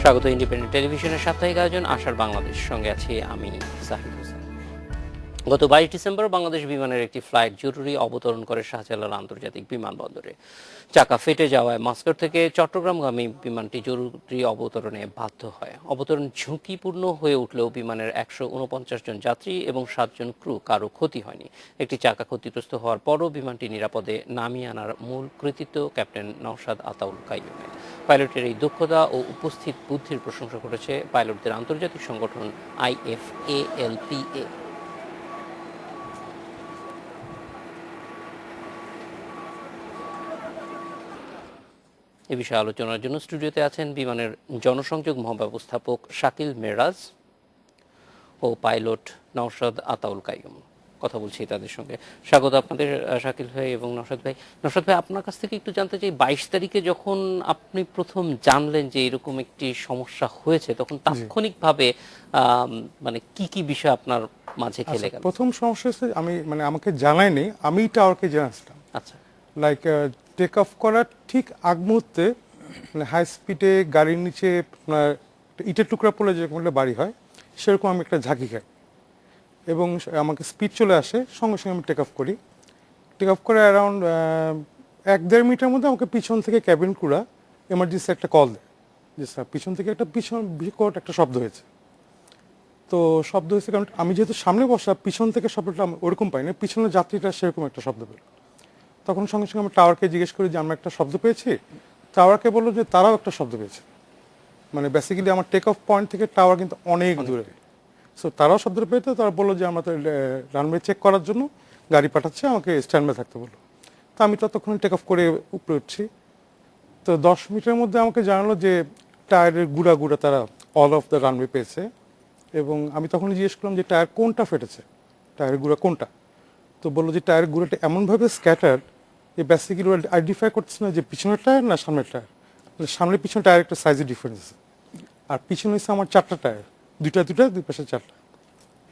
স্বাগত ইন্ডিপেন্ডেন্ট টেলিভিশনের সাপ্তাহিক আয়োজন আশার বাংলাদেশ, সঙ্গে আছি আমি জাহিদ হোসেন। গত 22 ডিসেম্বর বাংলাদেশ বিমানের একটি ফ্লাইট জরুরি অবতরণ করে শাহজালাল আন্তর্জাতিক বিমানবন্দরে। চাকা ফেটে যাওয়ায় মস্কো থেকে চট্টগ্রামগামী বিমানটি জরুরি অবতরণে বাধ্য হয়। অবতরণ ঝুঁকিপূর্ণ হয়ে উঠলেও বিমানের 149 জন যাত্রী এবং 7 জন ক্রু কারো ক্ষতি হয়নি। একটি চাকা ক্ষতিগ্রস্ত হওয়ার পরও বিমানটি নিরাপদে নামিয়ে আনার মূল কৃতিত্ব ক্যাপ্টেন নওশাদ আতাউল কাইয়ুমের। পাইলটের এই দক্ষতা ও উপস্থিত বুদ্ধির প্রশংসা করেছে পাইলটদের আন্তর্জাতিক সংগঠন IFALPA। এ বিষয়ে আলোচনার জন্য স্টুডিওতে আছেন বিমানের জনসংযোগ মহাব্যবস্থাপক শাকিল মেরাজ ও পাইলট নওশাদ আতাউল কাইয়ুম। কথা বলছি তাদের সঙ্গে। স্বাগত আপনাদের শাকিল ভাই এবং নওশাদ ভাই। নওশাদ ভাই, আপনার কাছ থেকে একটু জানতে চাই, 22 তারিখে যখন আপনি প্রথম জানলেন যে এরকম একটি সমস্যা হয়েছে, তখন তাৎক্ষণিকভাবে মানে কি কি বিষয় আপনার মাঝে খেলে গেল? প্রথম সমস্যা হচ্ছে আমাকে জানায়নি, আমি টাওয়ারকে জানাচ্ছিলাম। আচ্ছা। লাইক টেক অফ করার ঠিক আগ মুহূর্তে হাই স্পিডে গাড়ির নিচে আপনার ইটের টুকরা পড়লে যেরকম বাড়ি হয়, সেরকম আমি একটা ঝাঁকি খাই এবং আমাকে স্পিড চলে আসে, সঙ্গে সঙ্গে আমি টেক অফ করি। টেক অফ করে অ্যারাউন্ড 1-1.5 মিনিটের মধ্যে আমাকে পিছন থেকে ক্যাবিন ক্রুরা এমার্জেন্সি একটা কল দেয় যে স্যার পিছন থেকে একটা বিকট একটা শব্দ হয়েছে। তো শব্দ হয়েছে কারণ আমি যেহেতু সামনে বসা, পিছন থেকে শব্দটা ওরকম পাই না, পিছনের যাত্রীটা সেরকম একটা শব্দ পেল। তখন সঙ্গে সঙ্গে আমি টাওয়ারকে জিজ্ঞেস করি যে আমরা একটা শব্দ পেয়েছি। টাওয়ারকে বললো যে তারাও একটা শব্দ পেয়েছে। মানে বেসিক্যালি আমার টেক অফ পয়েন্ট থেকে টাওয়ার কিন্তু অনেক দূরে। সো তারাও শব্দটা পেয়েছে, তারা বললো যে আমরা তো রানওয়ে চেক করার জন্য গাড়ি পাঠাচ্ছে, আমাকে স্ট্যান্ড বাই থাকতে বললো। তো আমি ততক্ষণ টেক অফ করে উপরে উঠছি। তো 10 মিনিটের মধ্যে আমাকে জানালো যে টায়ারের গুঁড়া গুঁড়া তারা অল অফ দ্য রানওয়ে পেয়েছে। এবং আমি তখন জিজ্ঞেস করলাম যে টায়ার কোনটা ফেটেছে, টায়ারের গুঁড়া কোনটা। তো বললো যে টায়ারের গুঁড়াটা এমনভাবে স্ক্যাটার যে বেসিক্যালি আইডেন্টিফাই করতেছে না যে পিছনের টায়ার না সামনের টায়ার। সামনের পিছনের টায়ার একটা সাইজের ডিফারেন্স আছে। আর পিছনে হচ্ছে আমার 4টা টায়ার, দুই পাশে 4টা।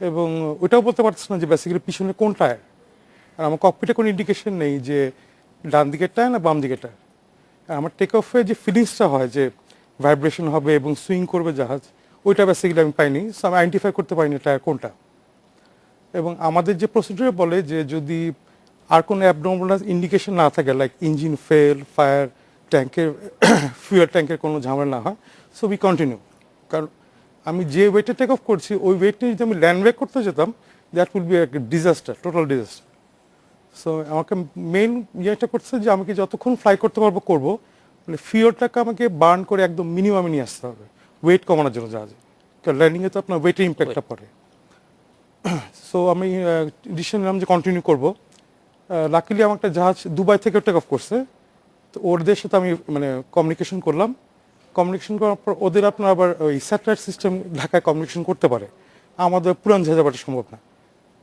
এবং ওইটাও বলতে পারতেছে না যে বেসিক্যালি পিছনে কোন টায়ার। আর আমার ককপিটে কোনো ইন্ডিকেশন নেই যে ডান দিকের টায়ার না বাম দিকের টায়ার। আর আমার টেক অফে যে ফিলিংসটা হয় যে ভাইব্রেশন হবে এবং সুইং করবে জাহাজ, ওইটা বেসিক্যালি আমি পাইনি। সো আমি আইডেন্টিফাই করতে পারিনি টায়ার কোনটা। এবং আমাদের যে প্রসিডিউরে বলে যে যদি আর কোনো অ্যাবনর্মাল ইন্ডিকেশন না থাকে, লাইক ইঞ্জিন ফেল, ফায়ার, ট্যাঙ্কের ফুয়েল ট্যাঙ্কের কোনো ঝামেলা না হয়, সো উই কন্টিনিউ। কারণ আমি যে ওয়েটে টেক অফ করছি ওই ওয়েটে যদি আমি ল্যান্ডব্যাক করতে যেতাম, that will be disaster, total disaster. So আমাকে মেইন ইয়েটা করছে যে আমাকে যতক্ষণ ফ্লাই করতে পারবো করবো, মানে ফিওরটাকে আমাকে বার্ন করে একদম মিনিমামে নিয়ে আসতে হবে ওয়েট কমানোর জন্য জাহাজে। কারণ ল্যান্ডিংয়ে তো আপনার ওয়েটের ইম্প্যাক্টটা পড়ে। সো আমি ডিসিশন নিলাম যে কন্টিনিউ করবো। লাকিলি আমার একটা জাহাজ দুবাই থেকে টেক অফ করছে। তো ওদের সাথে আমি কমিউনিকেশন করলাম। কমিউনিকেশন করার পর ওদের আপনার আবার ওই স্যাটেলাইট সিস্টেম ঢাকায় কমিউনিকেশন করতে পারে, আমাদের পুরান জাহাজে পাঠানো সম্ভব না।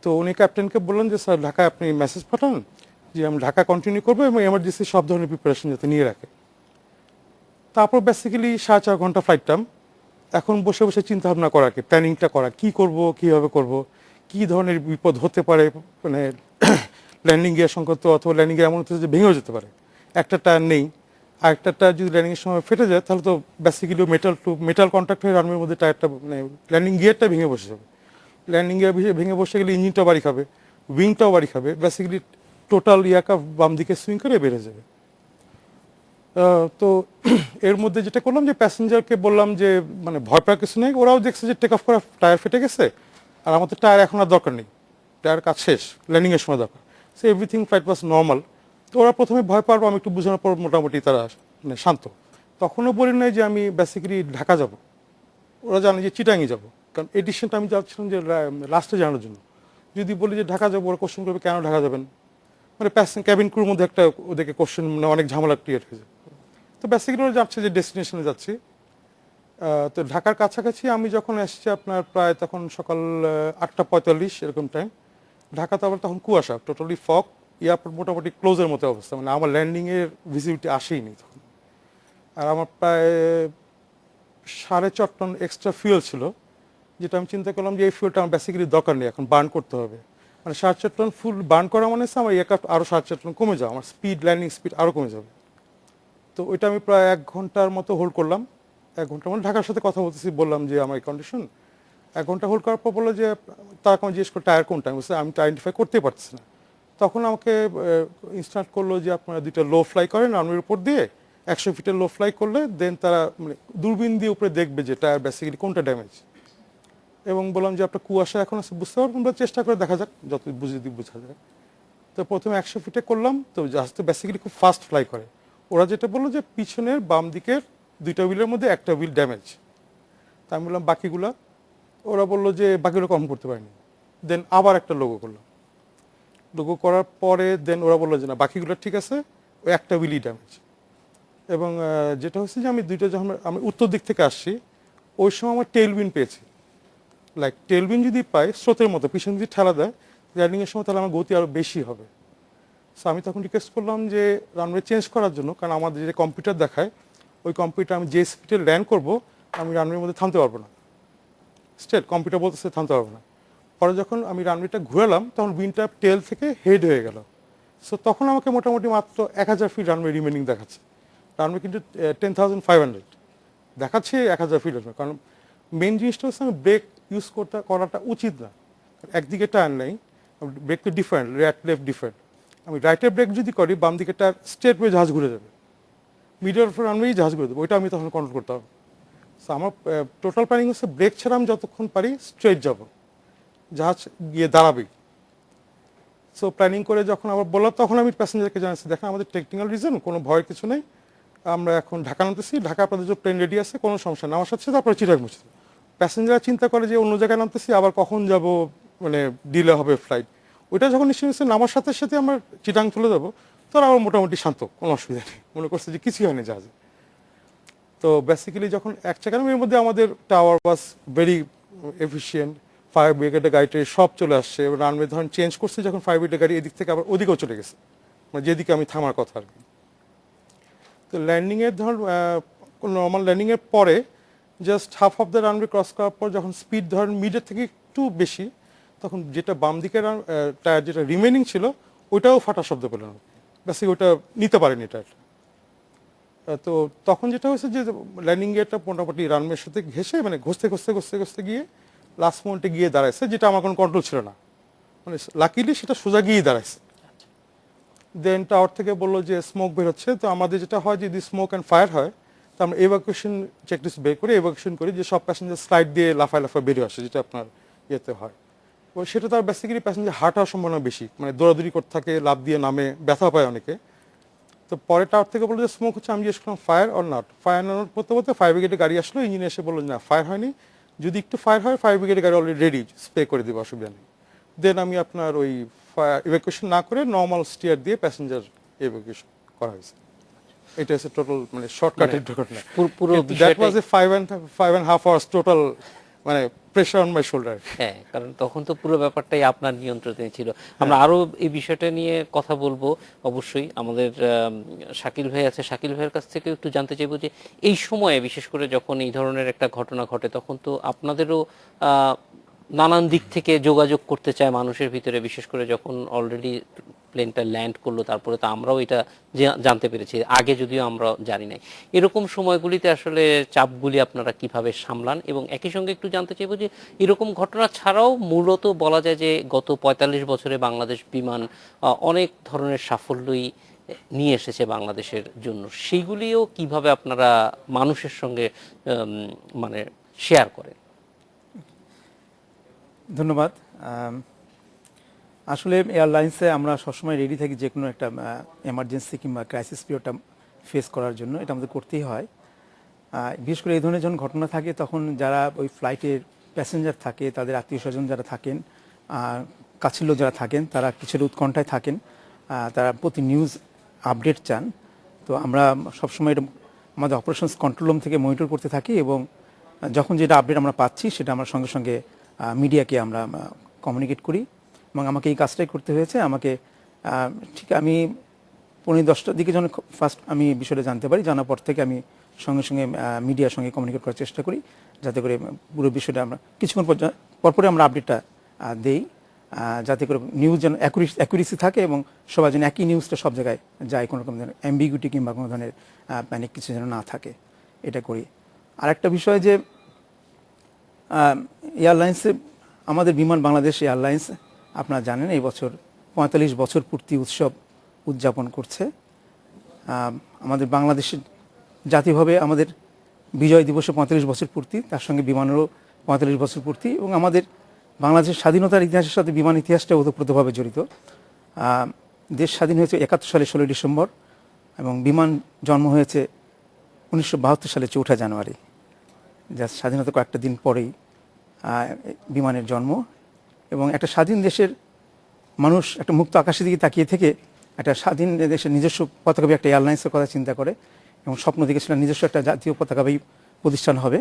তো উনি ক্যাপ্টেনকে বললেন যে স্যার ঢাকায় আপনি মেসেজ পাঠান যে আমি ঢাকা কন্টিনিউ করবো এবং এমার্জেন্সি সব ধরনের প্রিপারেশন যাতে নিয়ে রাখে। তারপর বেসিক্যালি 4.5 ঘন্টা ফ্লাইটটাম। এখন বসে বসে চিন্তা ভাবনা করা, কি প্ল্যানিংটা করা, কি করব, কীভাবে করব, কি ধরনের বিপদ হতে পারে। মানে ল্যান্ডিং গিয়ার সংকট অথবা ল্যান্ডিং গিয়ার এমন হচ্ছে যে ভেঙেও যেতে পারে। একটা টায়ার নেই, আর একটা টায়ার যদি ল্যান্ডিংয়ের সময় ফেটে যায় তাহলে তো বেসিক্যালি মেটাল কন্ট্যাক্ট হয়ে রানওয়ের মধ্যে টায়ারটা ল্যান্ডিং গিয়ারটা ভেঙে বসে যাবে। ল্যান্ডিং গিয়ার ভেঙে বসে গেলে ইঞ্জিনটাও বাড়ি খাবে, উইংটাও বাড়ি খাবে, বেসিক্যালি টোটাল ইয়াকা বাম দিকে সুইং করে বেড়ে যাবে। তো এর মধ্যে যেটা করলাম যে প্যাসেঞ্জারকে বললাম যে ভয় পাওয়ার কিছু নেই, ওরাও দেখছে যে টেক অফ করা টায়ার ফেটে গেছে আর আমাদের টায়ার এখন আর দরকার নেই, টায়ার কাজ শেষ, ল্যান্ডিংয়ের সময় দরকার। সো এভরিথিং ফ্লাইট ওয়াজ নর্মাল। তো ওরা প্রথমে ভয় পাওয়ার, আমি একটু বোঝানোর পর মোটামুটি তারা শান্ত। তখনও বলি নাই যে আমি বেসিক্যালি ঢাকা যাব, ওরা জানে যে চিটাঙে যাব। কারণ এই ডিসিশনটা আমি যাচ্ছিলাম যে লাস্টে জানানোর জন্য। যদি বলি যে ঢাকা যাবো, ওরা কোশ্চেন করবে কেন ঢাকা যাবেন, ক্যাবিন ক্রুর মধ্যে একটা ওদেরকে কোশ্চেন অনেক ঝামেলা ক্রিয়েট হয়েছে। তো বেসিক্যালি ওরা যাচ্ছে যে ডেস্টিনেশনে যাচ্ছি। তো ঢাকার কাছাকাছি আমি যখন এসেছি আপনার প্রায় তখন সকাল 8:45 এরকম টাইম। ঢাকাতে আবার তখন কুয়াশা, টোটালি ফগ, এয়ারপোর্ট মোটামুটি ক্লোজের মতো অবস্থা, আমার ল্যান্ডিংয়ের ভিজিবিলিটি আসেইনি তখন। আর আমার প্রায় 4.5 টন এক্সট্রা ফিউয়েল ছিল, যেটা আমি চিন্তা করলাম যে এই ফিউলটা আমার বেসিক্যালি দরকার নেই, এখন বার্ন করতে হবে। 4.5 টন ফুল বার্ন করা মানে আমার এয়ারক্রাফট আরও 4.5 টন কমে যাবে, আমার স্পিড ল্যান্ডিং স্পিড আরও কমে যাবে। তো ওইটা আমি প্রায় 1 ঘন্টার মতো হোল্ড করলাম। 1 ঘন্টা মানে ঢাকার সাথে কথা বলতেছি, বললাম যে আমার এই কন্ডিশন। 1 ঘন্টা হোল্ড করার পর বললো যে তার আমি জিজ্ঞেস করে টায়ার কোনটা, আমি বলছি আমি তো আইডেন্টিফাই করতেই পারতেছি না। তখন আমাকে ইনস্ট্রাক্ট করলো যে আপনারা 2টা লো ফ্লাই করেন রানওয়ের উপর দিয়ে, 100 ফিটের লো ফ্লাই করলে দেন তারা মানে দূরবীন দিয়ে উপরে দেখবে যে টায়ার বেসিক্যালি কোনটা ড্যামেজ। এবং বললাম যে আপনার কুয়াশা এখন আছে বুঝতে পারবেন, আমরা চেষ্টা করে দেখা যাক যত বোঝা যায়। তো প্রথমে 100 ফিটে করলাম, তো জাহাজ তো বেসিক্যালি খুব ফাস্ট ফ্লাই করে। ওরা যেটা বললো যে পিছনের বাম দিকের 2টা হুইলের মধ্যে একটা হুইল ড্যামেজ। তা আমি বললাম বাকিগুলা, ওরা বললো যে বাকিগুলো কম করতে পারিনি। দেন আবার একটা লোগো করলাম, লোগো করার পরে দেন ওরা বললো যে না বাকিগুলো ঠিক আছে, ওই একটা হুইলই ড্যামেজ। এবং যেটা হচ্ছে যে আমি যখন আমি উত্তর দিক থেকে আসছি, ওই সময় আমার টেইল উইন্ড পেয়েছি। লাইক টেইল উইন্ড যদি পাই স্রোতের মতো পিছন যদি ঠেলা দেয় ল্যান্ডিংয়ের সময়, তাহলে আমার গতি আরও বেশি হবে। সো আমি তখন রিকোয়েস্ট করলাম যে রানওয়ে চেঞ্জ করার জন্য, কারণ আমাদের যে কম্পিউটার দেখায় ওই কম্পিউটার আমি যে স্পিডে ল্যান্ড করবো আমি রানওয়ের মধ্যে থামতে পারবো না, স্ট্রেট কম্পিউটার বলতেছে থামতে পারবো না। পরে যখন আমি রানওয়েটা ঘুরালাম তখন উইন্ডটা টেল থেকে হেড হয়ে গেল। সো তখন আমাকে মোটামুটি মাত্র 1000 ফিট রানওয়ে রিমেনিং দেখাচ্ছে। রানওয়ে কিন্তু 10,500 দেখাচ্ছে 1000 ফিট রানওয়ে। কারণ মেন জিনিসটা হচ্ছে আমি ব্রেক ইউজ করাটা উচিত না, একদিকে টার্ন নেই, ব্রেক তো ডিফারেন্ট, রাইট লেফট ডিফারেন্ট। আমি রাইটের ব্রেক যদি করি বাম দিকে টায়ার স্ট্রেট ওয়ে জাহাজ ঘুরে যাবে, মিডল রানওয়েই জাহাজ ঘুরে দেবে, ওইটা আমি তখন কন্ট্রোল করতে হবে। সো আমার টোটাল প্ল্যানিং হচ্ছে ব্রেক ছাড়া আমি যতক্ষণ পারি স্ট্রেট যাব, জাহাজ গিয়ে দাঁড়াবেই। সো প্ল্যানিং করে যখন আবার বললাম তখন আমি প্যাসেঞ্জারকে জানাচ্ছি দেখেন আমাদের টেকনিক্যাল রিজন, কোনো ভয়ের কিছু নেই, আমরা এখন ঢাকা নামতেছি, ঢাকা আপনাদের যে প্লেন রেডি আছে, কোনো সমস্যা না, আমার সাথে তারপরে চিটাগ মুছে। প্যাসেঞ্জার চিন্তা করে যে অন্য জায়গায় নামতেছি, আবার কখন যাব, মানে ডিলে হবে ফ্লাইট। ওইটা যখন নিশ্চয়ই নামার সাথে সাথে আমরা চিটাং চলে যাবো, তখন আমার মোটামুটি শান্ত, কোনো অসুবিধা নেই, মনে করছে যে কিছুই হয়নি জাহাজে। তো বেসিক্যালি যখন এক চাকার মধ্যে আমাদের tower was very efficient, fire ব্রিগেডের গাড়িটা সব চলে আসছে, রানওয়ে ধরেন চেঞ্জ করছে যখন ফায়ার ব্রিগেডের গাড়ি এদিক থেকে আবার ওদিকেও চলে গেছে, মানে যেদিকে আমি থামার কথা আর কি। তো ল্যান্ডিংয়ের ধর নর্মাল ল্যান্ডিংয়ের পরে just half of the runway cross করার পর যখন স্পিড ধরেন মিডের থেকে একটু বেশি, তখন যেটা বাম দিকের টায়ার যেটা রিমেনিং ছিল ওইটাও ফাটা শব্দ পেল না, বেসিক ওইটা নিতে পারেনি টায়ার। তো তখন যেটা হয়েছে যে ল্যান্ডিং গিয়ারটা মোটামুটি রানওয়ের সাথে ঘেসে মানে ঘষতে গিয়ে লাস্ট মোমেন্টে গিয়ে দাঁড়াইছে, যেটা আমার কোনো কন্ট্রোল ছিল না, মানে লাকিলি সেটা সোজা গিয়ে দাঁড়াইছে। দেন টাওয়ার থেকে বললো যে স্মোক বের হচ্ছে, তো আমাদের যেটা হয় যদি স্মোক অ্যান্ড ফায়ার হয় তো আমরা এভাকুয়েশন চেকলিস্ট বের করে এভাকুয়েশন করি, যে সব প্যাসেঞ্জার স্লাইড দিয়ে লাফায় বেরিয়ে আসে, যেটা আপনার ইয়েতে হয়। তো সেটা তার বেসিক্যালি প্যাসেঞ্জার হার্ট হওয়ার সম্ভাবনা বেশি, মানে দৌড়াদৌড়ি করতে থাকে, লাফ দিয়ে নামে, ব্যথা পায় অনেকে। তো পরে টাওয়ার থেকে বললো যে স্মোক হচ্ছে, আমি জিজ্ঞেস করলাম fire or not, fire not বলতে ফায়ার ব্রিগেডের গাড়ি আসলো, ইঞ্জিন এসে বললো না ফায়ার হয়নি, যদি একটু ফায়ার হয় ফায়ার ব্রিগেডের গাড়ি অলরেডি রেডি, স্প্রে করে দেবে, অসুবিধা নেই। দেন আমি আপনার ওই ফায়ার ইভ্যাকুয়েশন না করে নর্মাল স্টিয়ার দিয়ে প্যাসেঞ্জার ইভ্যাকুয়েশন করা হয়েছে। এটা হচ্ছে টোটাল মানে শর্টকাটের ঘটনা। পুরো that was A 5.5 hours total, মানে প্রেশার অন মাই শোল্ডার। হ্যাঁ, কারণ তখন তো পুরো ব্যাপারটাই আপনার নিয়ন্ত্রণে ছিল। আমরা আরো এই বিষয়টা নিয়ে কথা বলবো অবশ্যই। আমাদের শাকিল ভাই আছে, শাকিল ভাইয়ের কাছ থেকে একটু জানতে চাইবো যে এই সময়ে বিশেষ করে যখন এই ধরনের একটা ঘটনা ঘটে তখন তো আপনাদেরও নানান দিক থেকে যোগাযোগ করতে চায় মানুষের ভিতরে, বিশেষ করে যখন অলরেডি প্লেনটা ল্যান্ড করলো তারপরে তো আমরাও এটা জানতে পেরেছি, আগে যদিও আমরা জানি নাই। এরকম সময়গুলিতে আসলে চাপগুলি আপনারা কিভাবে সামলান, এবং একই সঙ্গে একটু জানতে চাইবো যে এরকম ঘটনা ছাড়াও মূলত বলা যায় যে গত 45 বছরে বাংলাদেশ বিমান অনেক ধরনের সাফল্যই নিয়ে এসেছে বাংলাদেশের জন্য, সেইগুলিও কিভাবে আপনারা মানুষের সঙ্গে মানে শেয়ার করেন? ধন্যবাদ। আসলে এয়ারলাইন্সে আমরা সবসময় রেডি থাকি যে কোনো একটা এমার্জেন্সি কিংবা ক্রাইসিস পিরিয়ডটা ফেস করার জন্য, এটা আমাদের করতেই হয়। বিশেষ করে এই ধরনের যখন ঘটনা থাকে তখন যারা ওই ফ্লাইটের প্যাসেঞ্জার থাকে, তাদের আত্মীয় স্বজন যারা থাকেন, কাছের লোক যারা থাকেন, তারা কিছুটা উৎকণ্ঠায় থাকেন, তারা প্রতি নিউজ আপডেট চান। তো আমরা সবসময় আমাদের অপারেশনস কন্ট্রোল রুম থেকে মনিটর করতে থাকি, এবং যখন যেটা আপডেট আমরা পাচ্ছি সেটা আমরা সঙ্গে সঙ্গে মিডিয়াকে আমরা কমিউনিকেট করি। এবং আমাকে এই কাজটাই করতে হয়েছে। আমাকে ঠিক আমি 9:30টার দিকে যখন ফার্স্ট আমি বিষয়টা জানতে পারি, জানার পর থেকে আমি সঙ্গে সঙ্গে মিডিয়ার সঙ্গে কমিউনিকেট করার চেষ্টা করি, যাতে করে পুরো বিষয়টা আমরা কিছুক্ষণ পরপরে আমরা আপডেটটা দেই, যাতে করে নিউজ যেন অ্যাকুরেসি থাকে এবং সবাই যেন একই নিউজটা সব জায়গায় যায়, কোনো রকম ধরনের অ্যাম্বিগুইটি কিংবা কোনো ধরনের প্যানিক কিছু যেন না থাকে, এটা করি। আরেকটা বিষয় যে এয়ারলাইন্সে আমাদের বিমান বাংলাদেশ এয়ারলাইন্স আপনারা জানেন এই বছর ৪৫ বছর পূর্তি উৎসব উদযাপন করছে। আমাদের বাংলাদেশের জাতীয়ভাবে আমাদের বিজয় দিবসে ৪৫ বছর পূর্তি, তার সঙ্গে বিমানেরও ৪৫ বছর পূর্তি, এবং আমাদের বাংলাদেশের স্বাধীনতার ইতিহাসের সাথে বিমান ইতিহাসটা ওতপ্রোতভাবে জড়িত। দেশ স্বাধীন হয়েছে ৭১ সালে ১৬ ডিসেম্বর এবং বিমান জন্ম হয়েছে ১৯৭২ সালে ৪ জানুয়ারি। যা স্বাধীনতা কয়েকটা দিন পরেই বিমানের জন্ম। এবং একটা স্বাধীন দেশের মানুষ একটা মুক্ত আকাশের দিকে তাকিয়ে থেকে একটা স্বাধীন দেশের নিজস্ব পতাকাবাহী একটা এয়ারলাইন্সের কথা চিন্তা করে এবং স্বপ্ন দেখেছিলেন নিজস্ব একটা জাতীয় পতাকাবাহী প্রতিষ্ঠান হবে,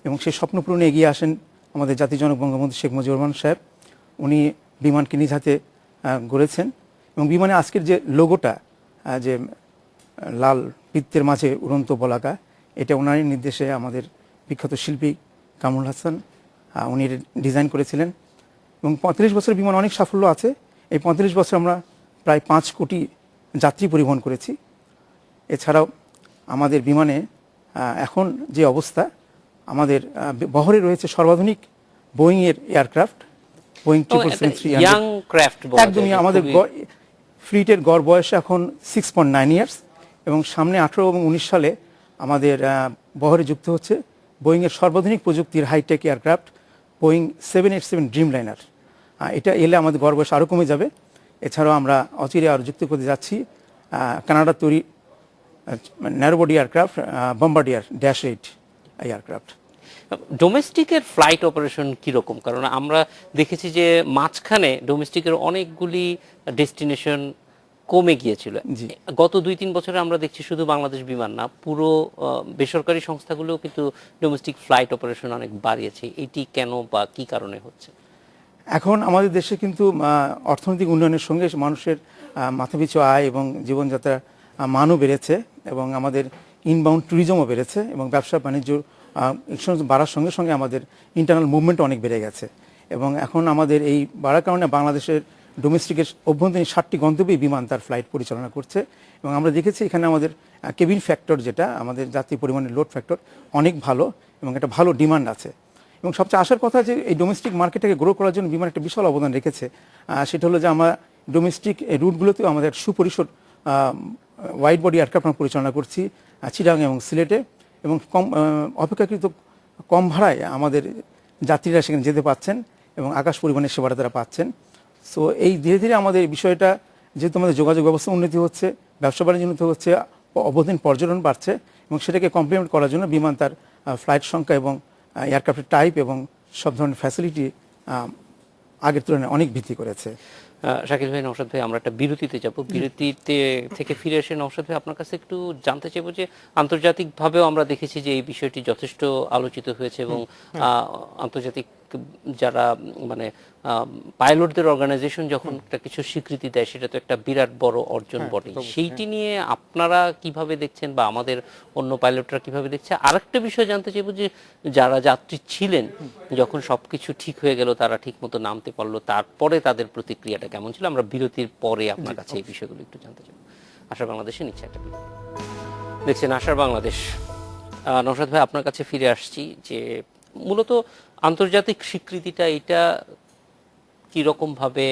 এবং সেই স্বপ্ন পূরণে এগিয়ে আসেন আমাদের জাতির জনক বঙ্গবন্ধু শেখ মুজিবুর রহমান সাহেব। উনি বিমানকে নিজ হাতে গড়েছেন এবং বিমানে আজকের যে লোগোটা, যে লাল বৃত্তের মাঝে উড়ন্ত বলাকা, এটা ওনারই নির্দেশে আমাদের বিখ্যাত শিল্পী কামরুল হাসান উনি ডিজাইন করেছিলেন। এবং ৩৫ বছরের বিমান অনেক সাফল্য আছে। এই ৩৫ বছর আমরা প্রায় ৫ কোটি যাত্রী পরিবহন করেছি। এছাড়াও আমাদের বিমানে এখন যে অবস্থা, আমাদের বহরে রয়েছে সর্বাধুনিক বোয়িংয়ের এয়ারক্রাফট, বোয়িং 777-300। ইয়াং ক্রাফট একদমই আমাদের ফ্লিটের গড় বয়স এখন 6.9 ইয়ার্স, এবং সামনে 18 এবং 19 সালে আমাদের বহরে যুক্ত হচ্ছে বোয়িংয়ের সর্বাধুনিক প্রযুক্তির হাইটেক এয়ারক্রাফট বোয়িং 787 ড্রিমলাইনার। এটা এলে আমাদের গড় বয়স আরও কমে যাবে। এছাড়াও আমরা অচিরে আরও যুক্ত করতে যাচ্ছি কানাডার তৈরি ন্যারোবডি aircraft Bombardier -8 aircraft. ডোমেস্টিকের flight operation কীরকম? কারণ আমরা দেখেছি যে মাঝখানে ডোমেস্টিকের অনেকগুলি ডেস্টিনেশন কমে গিয়েছিল। গত ২-৩ বছরে আমরা দেখছি শুধু বাংলাদেশ বিমান না, পুরো বেসরকারি সংস্থাগুলোও কিন্তু ডোমেস্টিক ফ্লাইট অপারেশন অনেক বাড়িয়েছে। এটি কেন বা কি কারণে হচ্ছে? এখন আমাদের দেশে কিন্তু অর্থনৈতিক উন্নয়নের সঙ্গে মানুষের মাথাপিছু আয় এবং জীবনযাত্রার মানও বেড়েছে, এবং আমাদের ইনবাউন্ড ট্যুরিজমও বেড়েছে, এবং ব্যবসা বাণিজ্য বাড়ার সঙ্গে সঙ্গে আমাদের ইন্টারনাল মুভমেন্ট অনেক বেড়ে গেছে। এবং এখন আমাদের এই বাড়ার কারণে বাংলাদেশের ডোমেস্টিকের অভ্যন্তরীণ 60টি গন্তব্যে বিমান তার ফ্লাইট পরিচালনা করছে। এবং আমরা দেখেছি এখানে আমাদের কেবিন ফ্যাক্টর, যেটা আমাদের যাত্রী পরিমাণের লোড ফ্যাক্টর, অনেক ভালো এবং একটা ভালো ডিমান্ড আছে। এবং সবচেয়ে আসার কথা যে এই ডোমেস্টিক মার্কেটটাকে গ্রো করার জন্য বিমান একটা বিশাল অবদান রেখেছে। সেটা হলো যে আমরা ডোমেস্টিক রুটগুলোতেও আমাদের সুপরিসর ওয়াইড বডি এয়ারক্রাফট আমরা পরিচালনা করছি চিটাগাং এবং সিলেটে, এবং অপেক্ষাকৃত কম ভাড়ায় আমাদের যাত্রীরা সেখানে যেতে পাচ্ছেন এবং আকাশ পরিবহনের সেবাটা তারা পাচ্ছেন। সো এই ধীরে ধীরে আমাদের বিষয়টা, যেহেতু আমাদের যোগাযোগ ব্যবস্থা উন্নতি হচ্ছে, ব্যবসা বাণিজ্য উন্নতি হচ্ছে, অবদিন পর্যটন বাড়ছে, এবং সেটাকে কমপ্লিমেন্ট করার জন্য বিমান তার ফ্লাইট সংখ্যা এবং এয়ারক্রাফটের টাইপ এবং সব ধরনের ফ্যাসিলিটি আগের তুলনায় অনেক বৃদ্ধি করেছে। শাকিল ভাই, নওশাদ ভাই, আমরা একটা বিরতিতে যাব। বিরতিতে থেকে ফিরে এসে নওশাদ ভাই আপনার কাছে একটু জানতে চাইবো যে আন্তর্জাতিকভাবেও আমরা দেখেছি যে এই বিষয়টি যথেষ্ট আলোচিত হয়েছে, এবং আন্তর্জাতিক যারা মানে পাইলটদের অর্গানাইজেশন যখন একটা কিছু স্বীকৃতি দেয়, সেটা তো একটা বিরাট বড় অর্জন বটে। সেইটি নিয়ে আপনারা কিভাবে দেখছেন বা আমাদের অন্য পাইলটরা কিভাবে দেখছে? আরেকটা বিষয় জানতে চাইবো যে যারা যাত্রী ছিলেন, যখন সবকিছু ঠিক হয়ে গেল, তারা ঠিক মতো নামতে পারলো, তারপরে তাদের প্রতিক্রিয়াটা কেমন ছিল? আমরা বিরতির পরে আপনার কাছে এই বিষয়গুলো একটু জানতে চাইবো। আশার বাংলাদেশে নিচ্ছে একটা বিরতি। দেখছেন আশার বাংলাদেশ। নওশাদ ভাই, আপনার কাছে ফিরে আসছি যে মূলত আন্তর্জাতিক স্বীকৃতিটা এটা কিরকম ভাবে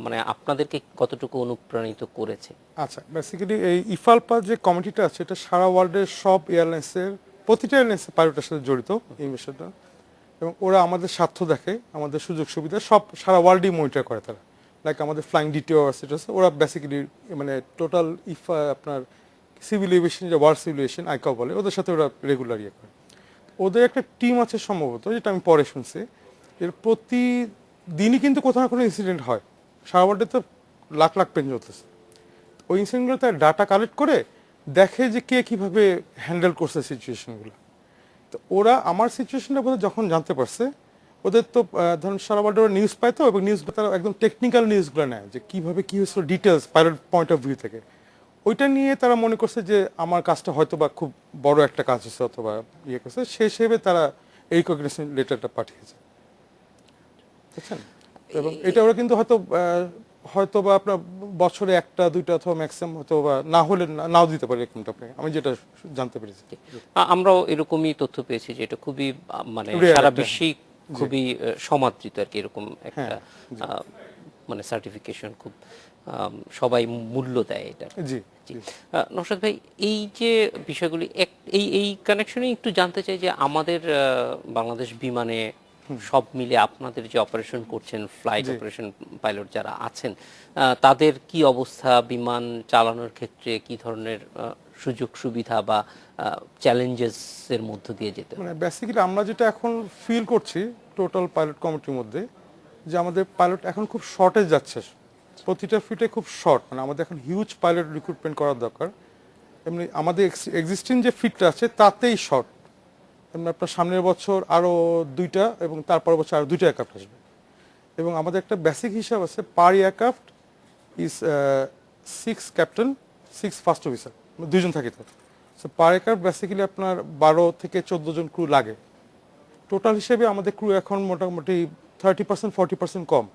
মানে আপনাদেরকে কতটুকু অনুপ্রাণিত করেছে? আচ্ছা, বেসিক্যালি এই ইফালপা যে কমিটিটা আছে, এটা সারা ওয়ার্ল্ডের সব এয়ারলাইন্সের, প্রতিটা এয়ারলাইন্সের পাইলটের সাথে জড়িত এই বিষয়টা, এবং ওরা আমাদের স্বার্থ দেখে, আমাদের সুযোগ সুবিধা সব সারা ওয়ার্ল্ডই মনিটর করে তারা। লাইক আমাদের ফ্লাইং ডিটিও আছে, ওরা বেসিক্যালি মানে টোটাল আপনার সিভিল এভিয়েশন, যে ওয়ার সিভিল এভিয়েশন আইকাও বলে, ওদের সাথে ওরা রেগুলার ইয়ে করে। ওদের একটা টিম আছে সম্ভবত, যেটা আমি পরে শুনছি, এর প্রতিদিনই কিন্তু কোথাও না কোনো ইনসিডেন্ট হয়। সারা ওয়ার্ল্ডে তো লাখ লাখ প্লেন চলতেছে। ওই ইনসিডেন্টগুলো তার ডাটা কালেক্ট করে দেখে যে কে কীভাবে হ্যান্ডেল করছে সিচুয়েশনগুলো। তো ওরা আমার সিচুয়েশনটা বোধহয় যখন জানতে পারছে, ওদের তো ধরুন সারা ওয়ার্ল্ডে ওরা নিউজ পায়, তো এবং নিউজ তারা একদম টেকনিক্যাল নিউজগুলো নেয় যে কীভাবে কী হয়েছিল, details pilot point of view থেকে। ওইটা নিয়ে তারা মনে করছে যে আমার কাজটা হয়তো বা খুব বড় একটা কাজ হচ্ছে অথবা ইয়ে করছে, সেই হিসেবে তারা এই রিকগনিশন লেটারটা পাঠিয়েছে, বুঝছেন? এবং এটা ওরা কিন্তু হয়তো হয়তো বা আপনার বছরে একটা দুইটা অথবা ম্যাক্সিমাম হয়তো বা না হলে নাও দিতে পারে এরকমটা আপনাকে, আমি যেটা জানতে পেরেছি। আমরাও এরকমই তথ্য পেয়েছি যে এটা খুবই মানে Rare সারা একটা, বিশ্বেই খুবই সমাদৃত আর কি, এরকম একটা হ্যাঁ, জি। মানে সার্টিফিকেশন খুব সবাই মূল্য দেয় এটা। জি জি। নওশাদ ভাই, এই যে বিষয়গুলি এই এই কানেকশনে একটু জানতে চাই যে আমাদের বাংলাদেশ বিমানে সব মিলে আপনাদের যে অপারেশন করছেন, ফ্লাইট জি। অপারেশন পাইলট যারা আছেন, তাদের কি অবস্থা, বিমান চালানোর ক্ষেত্রে কি ধরনের সুযোগ সুবিধা বা চ্যালেঞ্জেস এর মধ্য দিয়ে যেতে হয়? মানে বেসিক্যালি আমরা যেটা এখন ফিল করছি টোটাল পাইলট কমিটির মধ্যে, যে আমাদের পাইলট এখন খুব শর্টেজ যাচ্ছে, প্রতিটা ফিটে খুব শর্ট, মানে আমাদের এখন হিউজ পাইলট রিক্রুটমেন্ট করার দরকার। এমনি আমাদের এক্সিস্টিং যে ফিটটা আছে তাতেই শর্ট, এমনি আপনার সামনের বছর আরও দুইটা এবং তারপর বছর আরও দুইটা এয়ারক্রাফট আসবে। এবং আমাদের একটা বেসিক হিসাব আছে, per aircraft is 6 captain 6 first officer, দুইজন থাকি তো। সো পার এয়ারক্রাফট বেসিক্যালি আপনার 12 থেকে 14 জন ক্রু লাগে। টোটাল হিসেবে আমাদের ক্রু এখন মোটামুটি 30% 40% কম।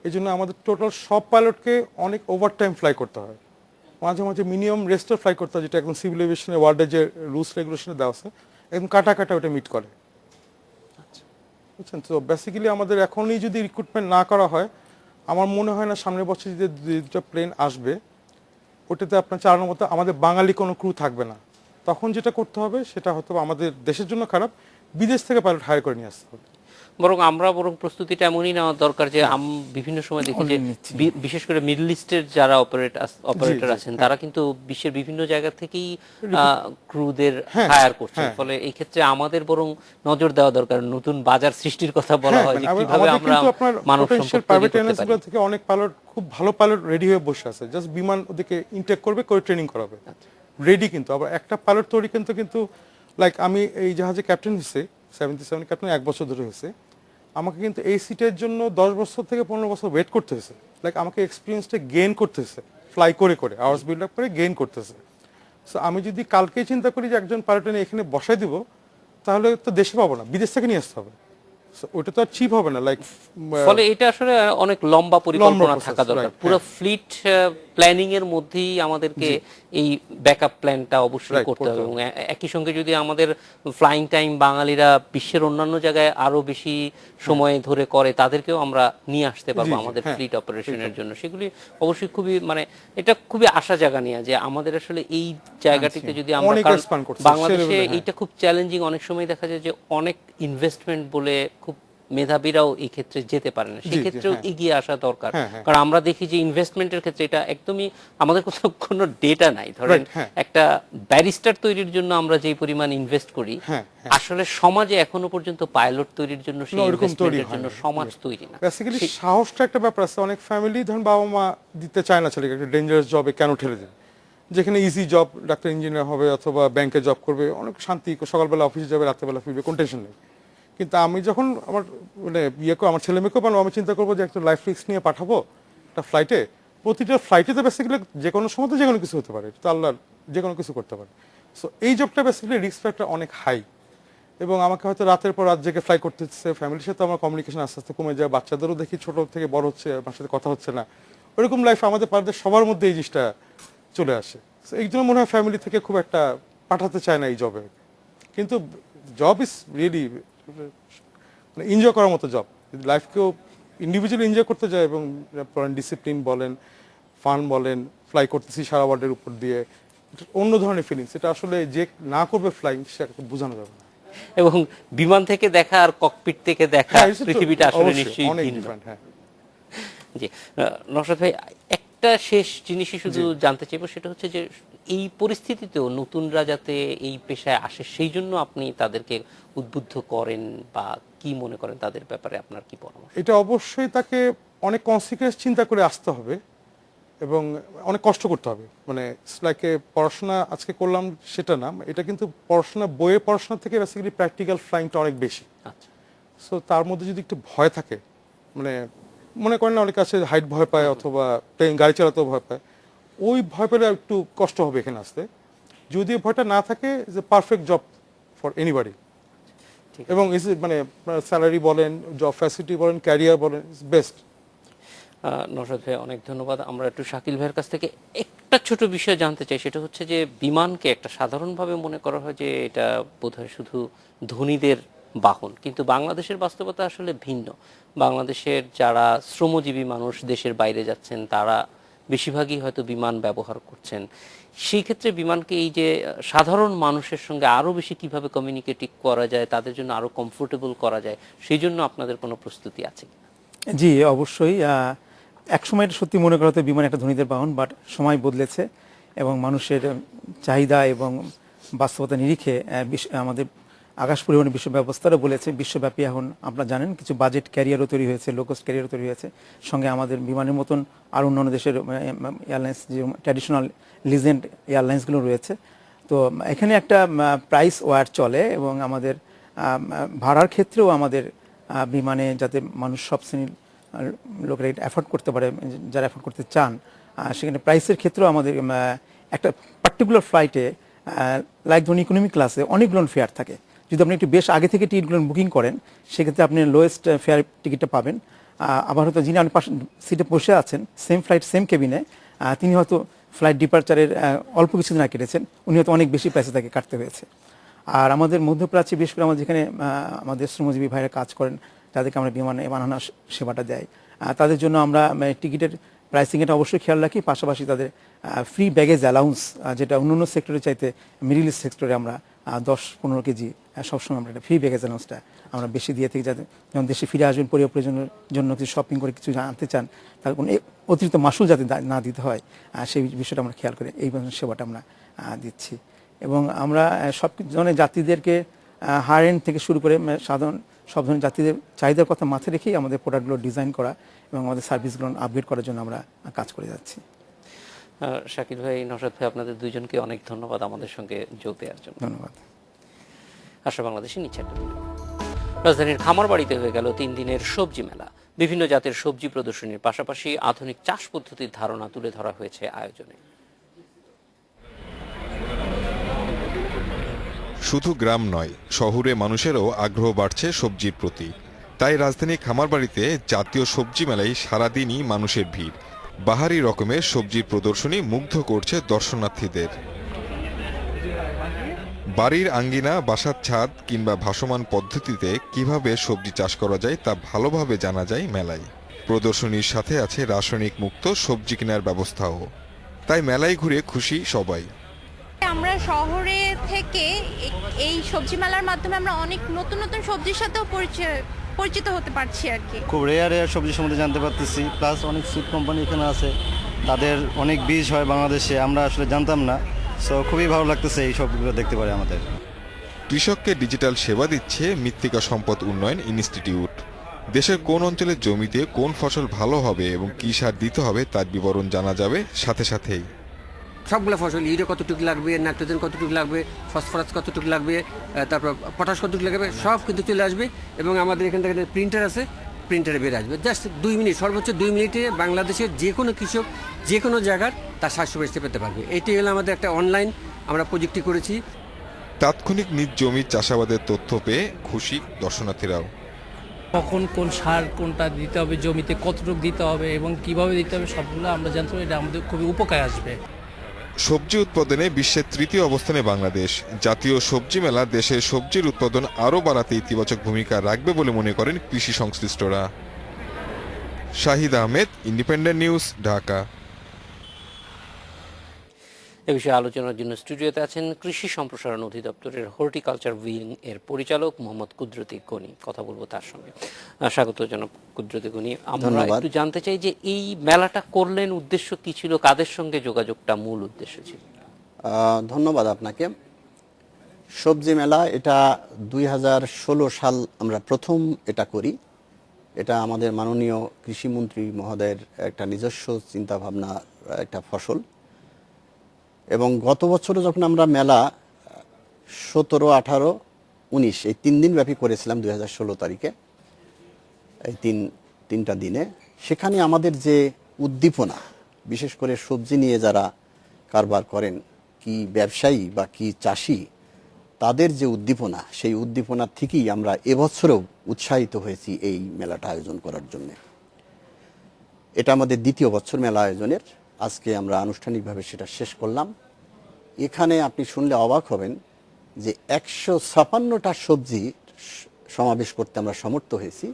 এই জন্য আমাদের টোটাল সব পাইলটকে অনেক ওভারটাইম ফ্লাই করতে হয়, মাঝে মাঝে মিনিমাম রেস্টও ফ্লাই করতে হয়, যেটা একদম সিভিল এভিয়েশনের ওয়ার্ল্ডে যে রুলস রেগুলেশনে দেওয়া আছে একদম কাটা কাটা ওটা মিট করে। বুঝছেন? তো বেসিক্যালি আমাদের এখনই যদি রিক্রুটমেন্ট না করা হয়, আমার মনে হয় না সামনের বছর যে দুটো প্লেন আসবে ওটাতে আপনার চালানোর মতো আমাদের বাঙালি কোনো ক্রু থাকবে না। তখন যেটা করতে হবে সেটা হয়তো আমাদের দেশের জন্য খারাপ, বিদেশ থেকে পাইলট হায়ার করে নিয়ে আসতে হবে। বরং প্রস্তুতিটা এমনই নেওয়া দরকার যে বিভিন্ন সময় দেখি যে Already নিচ্ছি। বিশেষ করে মিডল ইস্টের যারা অপারেটর জি, আছেন তারা কিন্তু বিশ্বের বিভিন্ন জায়গা থেকেই ক্রুদের হ্যাঁ, হায়ার করছেন, হ্যাঁ। ফলে এই ক্ষেত্রে আমাদের বরং নজর দেওয়া দরকার। নতুন বাজার সৃষ্টির কথা বলা হয় যে মানে কিভাবে আমাদের আমরা কিন্তু আপনার মানব পোটেনশিয়াল সম্পদ তৈরি প্রাইভেট করতে এয়ারলাইন্সগুলো পারি। থেকে অনেক পাইলট, খুব ভালো পাইলট রেডি হয়ে বসে আছে, জাস্ট বিমান ওদেরকে ইনটেক করবে, করে ট্রেনিং করাবে, রেডি। কিন্তু আবার একটা পাইলট তৈরি কিন্তু লাইক আমি এই জাহাজে ক্যাপ্টেন হয়েছে 77 ক্যাপ্টেন 1 বছর ধরে হয়েছে, আমাকে কিন্তু এই সিটের জন্য 10 বছর থেকে 15 বছর ওয়েট করতে হয়েছে। লাইক আমাকে এক্সপিরিয়েন্সটা গেইন করতে হয়েছে, ফ্লাই করে করে আওয়ার্স বিল্ড আপ করে গেইন করতেছে। সো আমি যদি কালকেই চিন্তা করি যে একজন পাইলট এনে এখানে বসাই দিব, তাহলে তো দেশে পাবো না, বিদেশ থেকে নিয়ে আসতে হবে। So, ওটা তো আর চিপ হবে না, লাইক ফলে এটা আসলে অনেক লম্বা পরিকল্পনা process, থাকা দরকার। right, পুরো হ্যাঁ। ফ্লিট প্ল্যানিং এর মধ্যেই আমাদেরকে এই ব্যাকআপ প্ল্যানটা অবশ্যই Right, করতে হবে, করতে এবং একই সঙ্গে যদি আমাদের ফ্লাইং টাইম বাঙালিরা বিশ্বের অন্যান্য জায়গায় আরো বেশি সময় ধরে করে, তাদেরকেও আমরা নিয়ে আসতে পারবো জি, জি, আমাদের হ্যাঁ, ফ্লিট অপারেশনের জন্য। সেগুলি অবশ্যই খুবই মানে এটা খুবই আশা জাগা নিয়ে যে আমাদের আসলে এই জায়গাটিতে যদি আমরা, অনেক কারণ expand করছে, বাংলাদেশে সে level এ, হ্যাঁ। এইটা খুব চ্যালেঞ্জিং, অনেক সময় দেখা যায় যে অনেক ইনভেস্টমেন্ট বলে খুব মেধাবীরাও এই ক্ষেত্রে যেতে পারে না, জি, সেই জি, ক্ষেত্রেও হ্যাঁ। এগিয়ে আসা দরকার। হ্যাঁ, হ্যাঁ। কারণ আমরা দেখি যে ইনভেস্টমেন্টের ক্ষেত্রে এটা একদমই আমাদের কোথাও কোনো ডেটা নাই। ধরেন Right, হ্যাঁ। একটা ব্যারিস্টার তৈরির জন্য আমরা যেই পরিমাণ ইনভেস্ট করি, হ্যাঁ, হ্যাঁ। আসলে সমাজে এখনো পর্যন্ত পাইলট তৈরির জন্য সেই না, ওরকম তৈরি ইনভেস্টমেন্টের হয় জন্য না। সমাজ তৈরি না। বেসিক্যালি সাহসটা একটা ব্যাপার আছে, অনেক ফ্যামিলি ধরেন বাবা মা দিতে চায় না ছেলেকে একটা ডেঞ্জারাস জবে কেন ঠেলে দেবে, যেখানে ইজি জব, ডাক্তার ইঞ্জিনিয়ার হবে অথবা ব্যাংকে জব করবে, অনেক শান্তি, সকালবেলা অফিসে যাবে রাত্রেবেলা ফিরবে, কোনো টেনশন নেই। কিন্তু আমি যখন আমার মানে আমার ছেলে মেয়েকেও বানাবো, আমি চিন্তা করবো যে একটা লাইফ রিস্ক নিয়ে পাঠাবো একটা ফ্লাইটে, প্রতিটা ফ্লাইটে তো বেসিক্যালি যে কোনো সময় তো যে কোনো কিছু হতে পারে, তো আল্লাহ যে কোনো কিছু করতে পারে। সো এই জবটা বেসিক্যালি রিস্ক ফ্যাক্টর অনেক হাই, এবং আমাকে হয়তো রাতের পর রাত জেগে ফ্লাই করতে হচ্ছে, ফ্যামিলির সাথে আমার কমিউনিকেশন আস্তে আস্তে কমে যায়, বাচ্চাদেরও দেখি ছোট থেকে বড় হচ্ছে, আমার সাথে কথা হচ্ছে না, ওরকম লাইফ আমাদের পাড়াদের সবার মধ্যে এই জিনিসটা চলে আসে। So, এই জন্য মনে হয় ফ্যামিলি থেকে খুব একটা পাঠাতে চায় না এই জবে। কিন্তু জব ইজ রিয়েলি মানে এনজয় করার মতো জব, লাইফকেও ইন্ডিভিজুয়ালি এনজয় করতে যায়, এবং ডিসিপ্লিন বলেন, ফান বলেন, ফ্লাই করতেছি সারা ওয়ার্ল্ডের উপর দিয়ে, এটা অন্য ধরনের ফিলিংস, এটা আসলে যে না করবে ফ্লাইং সেটাকে বোঝানো যাবে না। এবং বিমান থেকে দেখা আর ককপিট থেকে দেখা হ্যাঁ, এটা তো পৃথিবীটা আসলে অবশ্যই নিশ্চয়ই অনেক ভিন্ন। different, হ্যাঁ। জি, নওশাদ ভাই, একটা শেষ জিনিসই শুধু জানতে চাইবো, সেটা হচ্ছে যে এই পরিস্থিতিতেও নতুনরা যাতে এই পেশায় আসে, সেই জন্য আপনি তাদেরকে উদ্বুদ্ধ করেন বা কি মনে করেন তাদের ব্যাপারে আপনার কি পরামর্শ? এটা অবশ্যই তাকে অনেক কনসিকুয়েন্স চিন্তা করে আসতে হবে এবং অনেক কষ্ট করতে হবে। মানে লাইকে পড়াশোনা আজকে করলাম সেটা না, এটা কিন্তু পড়াশোনা, বইয়ের পড়াশোনা থেকে বেসিক্যালি প্র্যাকটিক্যাল ফ্লাইংটা অনেক বেশি। আচ্ছা, সো তার মধ্যে যদি একটু ভয় থাকে, মানে মনে করেন না অনেক আছে হাইট ভয় পায় অথবা প্লেন গাড়ি চালাতেও ভয় পায়, ওই ভয় পেলে একটু কষ্ট হবে এখানে আসতে। যদি এই ভয়টা না থাকে, is a perfect job for anybody. ঠিক আছে। এবং মানে স্যালারি বলেন, জব ফ্যাসিলিটি বলেন, ক্যারিয়ার বলেন, ইজ বেস্ট। নওশাদ ভাই অনেক ধন্যবাদ। আমরা একটু শাকিল ভাইয়ের কাছ থেকে একটা ছোট বিষয় জানতে চাই, সেটা হচ্ছে যে বিমানকে একটা সাধারণভাবে মনে করা হয় যে এটা বোধহয় শুধু ধনীদের বাহন, কিন্তু বাংলাদেশের বাস্তবতা আসলে ভিন্ন। বাংলাদেশের যারা শ্রমজীবী মানুষ দেশের বাইরে যাচ্ছেন তারা বেশিরভাগই হয়তো বিমান ব্যবহার করছেন। সেই ক্ষেত্রে বিমানকে এই যে সাধারণ মানুষের সঙ্গে আরও বেশি কিভাবে কমিউনিকেটিভ করা যায়, তাদের জন্য আরও কমফোর্টেবল করা যায়, সেই জন্য আপনাদের কোনো প্রস্তুতি আছে কি? জি, অবশ্যই। একসময় এটা সত্যি মনে করা হতো বিমান একটা ধনীদের বাহন, বাট সময় বদলেছে এবং মানুষের চাহিদা এবং বাস্তবতা নিরিখে আমাদের আকাশ পরিবহন বিশ্ব ব্যবস্থারও বলেছে বিশ্বব্যাপী এখন আপনারা জানেন কিছু বাজেট ক্যারিয়ারও তৈরি হয়েছে, লোকস্ট ক্যারিয়ারও তৈরি হয়েছে, সঙ্গে আমাদের বিমানের মতন আরও অন্যান্য দেশের এয়ারলাইন্স যে ট্র্যাডিশনাল লিজেন্ড এয়ারলাইন্সগুলো রয়েছে। তো এখানে একটা প্রাইস ওয়ার চলে এবং আমাদের ভাড়ার ক্ষেত্রেও আমাদের বিমানে যাতে মানুষ সব শ্রেণীর লোকেরা এটা অ্যাফোর্ড করতে পারে, যারা অ্যাফোর্ড করতে চান, সেখানে প্রাইসের ক্ষেত্রেও আমাদের একটা পার্টিকুলার ফ্লাইটে লাইক ধরুন ইকোনমি ক্লাসে অনেকগুলো ফেয়ার থাকে। যদি আপনি একটু বেশ আগে থেকে টিকিটগুলো বুকিং করেন সেক্ষেত্রে আপনি লোয়েস্ট ফেয়ার টিকিটটা পাবেন। আবার হয়তো যিনি আপনি পাশে সিটে বসে আছেন সেম ফ্লাইট সেম কেবিনে, তিনি হয়তো ফ্লাইট ডিপারচারের অল্প কিছুদিন আগে কেটেছেন, উনি হয়তো অনেক বেশি প্রাইসে তাকে কাটতে হয়েছে। আর আমাদের মধ্যপ্রাচ্যে বিশেষ করে আমাদের যেখানে আমাদের শ্রমজীবী ভাইরা কাজ করেন, যাদেরকে আমরা বিমানে আনা সেবাটা দেয়, তাদের জন্য আমরা টিকিটের প্রাইসিং এটা অবশ্যই খেয়াল রাখি, পাশাপাশি তাদের ফ্রি ব্যাগেজ অ্যালাউন্স, যেটা অন্যান্য সেক্টরের চাইতে মিডিল ইস্ট সেক্টরে আমরা 10-15 কেজি সবসময় আমরা একটা ফ্রি ব্যাগেজ অ্যালাউন্সটা আমরা বেশি দিয়ে থাকি, যাতে যখন দেশে ফিরে আসবেন পরিবার পরিজনের জন্য কিছু শপিং করে কিছু আনতে চান, তার কোনো অতিরিক্ত মাসুল যাতে না দিতে হয়, সেই বিষয়টা আমরা খেয়াল করে এই সেবাটা আমরা দিচ্ছি। এবং আমরা সব ধরনের যাত্রীদেরকে হায়ার এন্ড থেকে শুরু করে সাধারণ সব ধরনের যাত্রীদের চাহিদার কথা মাথায় রেখেই আমাদের প্রোডাক্টগুলো ডিজাইন করা এবং আমাদের সার্ভিসগুলো আপগ্রেড করার জন্য আমরা কাজ করে যাচ্ছি। শাকিল ভাই, নওশাদ ভাই, আপনাদের দুইজনকে অনেক ধন্যবাদ আমাদের সঙ্গে যোগ দেওয়ার জন্য। ধন্যবাদ। আশা বাংলাদেশের নিচে একটা বিরতি। রাজধানীর খামারবাড়িতে হয়ে গেল 3 দিনের সবজি মেলা। বিভিন্ন জাতের সবজি প্রদর্শনীর পাশাপাশি আধুনিক চাষ পদ্ধতির ধারণা তুলে ধরা হয়েছে আয়োজনে। শুধু গ্রাম নয়, শহুরে মানুষেরও আগ্রহ বাড়ছে সবজির প্রতি। তাই রাজধানী খামারবাড়িতে জাতীয় সবজি মেলায় সারাদিনই মানুষের ভিড়। বাহারি রকমের সবজির প্রদর্শনী মুগ্ধ করছে দর্শনার্থীদের। বাড়ির আঙ্গিনা, বাসার ছাদ কিংবা ভাসমান পদ্ধতিতে কিভাবে সবজি চাষ করা যায় তা ভালোভাবে জানা যায় মেলায়। প্রদর্শনীর সাথে আছে রাসায়নিক মুক্ত সবজি কেনার ব্যবস্থাও। তাই মেলায় ঘুরে খুশি সবাই। আমরা শহরে থেকে এই সবজি মেলার মাধ্যমে আমরা অনেক নতুন নতুন সবজির সাথেও পরিচিত হতে পারছি আর কি। খুব রেয়ার সবজি সম্বন্ধে জানতে পারতেছি, প্লাস অনেক সিড কোম্পানি এখানে আছে, তাদের অনেক বীজ হয় বাংলাদেশে, আমরা আসলে জানতাম না। সো খুবই ভালো লাগতেছে এই সবগুলো দেখতে পারে আমাদের। কৃষককে ডিজিটাল সেবা দিচ্ছে মৃত্তিকা সম্পদ উন্নয়ন ইনস্টিটিউট। দেশের কোন অঞ্চলের জমিতে কোন ফসল ভালো হবে এবং কী সার দিতে হবে তার বিবরণ জানা যাবে সাথে সাথেই। সবগুলো ফসল ইউরিয়া কতটুকু লাগবে, নাইট্রোজেন কতটুকু লাগবে, ফসফরাস কতটুকু লাগবে, তারপর পটাশ কতটুকু লাগবে, সব কিন্তু চলে আসবে। এবং আমাদের এখান থেকে প্রিন্টার আছে, প্রিন্টারে বের আসবে। জাস্ট 2 মিনিট, সর্বোচ্চ 2 মিনিটে বাংলাদেশের যে কোনো কৃষক যে কোনো জায়গার তার শস্য বেচতে পেতে পারবে। এটি হলো আমাদের একটা অনলাইন আমরা প্রযুক্তি করেছি। তাৎক্ষণিক নিজ জমির চাষাবাদের তথ্য পেয়ে খুশি দর্শনার্থীরাও। কখন কোন সার কোনটা দিতে হবে, জমিতে কতটুকু দিতে হবে এবং কিভাবে দিতে হবে সবগুলো আমরা জানতে পারি, এটা আমাদের খুবই উপকার আসবে। সবজি উৎপাদনে বিশ্বের 3য় অবস্থানে বাংলাদেশ। জাতীয় সবজি মেলা দেশের সবজির উৎপাদন আরও বাড়াতে ইতিবাচক ভূমিকা রাখবে বলে মনে করেন কৃষি সংশ্লিষ্টরা। Shahid Ahmed, independent news, Dhaka. এ বিষয়ে আলোচনার জন্য স্টুডিওতে আছেন কৃষি সম্প্রসারণ অধিদপ্তরের হর্টিকালচার উইং এর পরিচালক মোহাম্মদ কুদরতি গনি। কথা বলবো তার সঙ্গে। স্বাগত জনাব কুদরতি গনি। আমরা একটু জানতে চাই যে এই মেলাটা করলেন উদ্দেশ্য কি ছিল, কাদের সঙ্গে যোগাযোগটা মূল উদ্দেশ্য ছিল? ধন্যবাদ আপনাকে। সবজি মেলা এটা 2016 সাল আমরা প্রথম এটা করি। এটা আমাদের মাননীয় কৃষিমন্ত্রী মহোদয়ের একটা নিজস্ব চিন্তাভাবনা, একটা ফসল। এবং গত বছরও যখন আমরা মেলা 17, 18, 19 এই 3 দিন ব্যাপী করেছিলাম 2016 তারিখে, এই তিনটা দিনে, সেখানে আমাদের যে উদ্দীপনা, বিশেষ করে সবজি নিয়ে যারা কারবার করেন, কি ব্যবসায়ী বা কি চাষি, তাদের যে উদ্দীপনা, সেই উদ্দীপনা থেকেই আমরা এবছরেও উৎসাহিত হয়েছি এই মেলাটা আয়োজন করার জন্য। এটা আমাদের দ্বিতীয় বছর মেলা আয়োজনের। আজকে আমরা আনুষ্ঠানিকভাবে সেটা শেষ করলাম। এখানে আপনি শুনলে অবাক হবেন যে 156টা সবজি সমাবেশ করতে আমরা সমর্থ হয়েছি।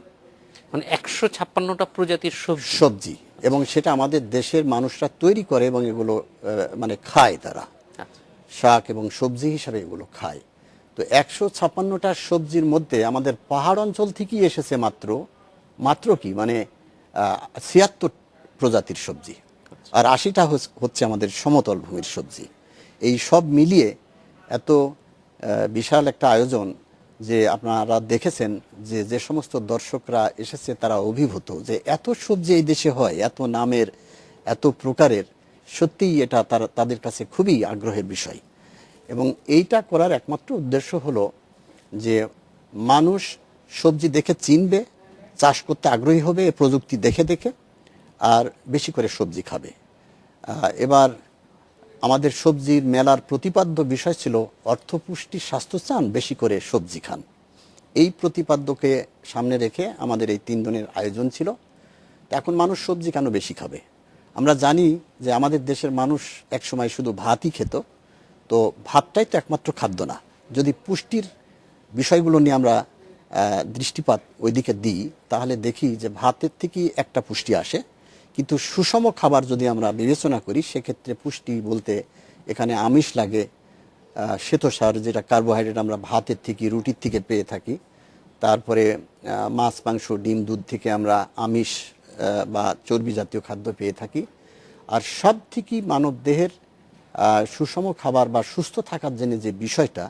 মানে 156টা প্রজাতির সবজি, এবং সেটা আমাদের দেশের মানুষরা তৈরি করে এবং এগুলো মানে খায় তারা, শাক এবং সবজি হিসাবে এগুলো খায়। তো 156টা সবজির মধ্যে আমাদের পাহাড় অঞ্চল থেকেই এসেছে মাত্র কি মানে 76 প্রজাতির সবজি, আর 80টা হচ্ছে আমাদের সমতল ভূমির সবজি। এই সব মিলিয়ে এত বিশাল একটা আয়োজন যে আপনারা দেখেছেন যে সমস্ত দর্শকরা এসেছে তারা অভিভূত যে এত সবজি এই দেশে হয়, এত নামের, এত প্রকারের। সত্যিই এটা তাদের কাছে খুবই আগ্রহের বিষয়। এবং এইটা করার একমাত্র উদ্দেশ্য হলো যে মানুষ সবজি দেখে চিনবে, চাষ করতে আগ্রহী হবে প্রযুক্তি দেখে দেখে, আর বেশি করে সবজি খাবে। এবার আমাদের সবজির মেলার প্রতিপাদ্য বিষয় ছিল অর্থপুষ্টি স্বাস্থ্য চান, বেশি করে সবজি খান। এই প্রতিপাদ্যকে সামনে রেখে আমাদের এই 3 দিনের আয়োজন ছিল। এখন মানুষ সবজি কেন বেশি খাবে? আমরা জানি যে আমাদের দেশের মানুষ একসময় শুধু ভাতই খেত। তো ভাতটাই তো একমাত্র খাদ্য না। যদি পুষ্টির বিষয়গুলো নিয়ে আমরা দৃষ্টিপাত ওইদিকে দিই তাহলে দেখি যে ভাতের থেকেই একটা পুষ্টি আসে, কিন্তু সুষম খাবার যদি আমরা বিবেচনা করি সেক্ষেত্রে পুষ্টি বলতে এখানে আমিষ লাগে, শ্বেতসার যেটা কার্বোহাইড্রেট আমরা ভাতের থেকে রুটির থেকে পেয়ে থাকি, তারপরে মাছ মাংস ডিম দুধ থেকে আমরা আমিষ বা চর্বি জাতীয় খাদ্য পেয়ে থাকি। আর সব থেকেই মানব দেহের সুষম খাবার বা সুস্থ থাকার জন্য যে বিষয়টা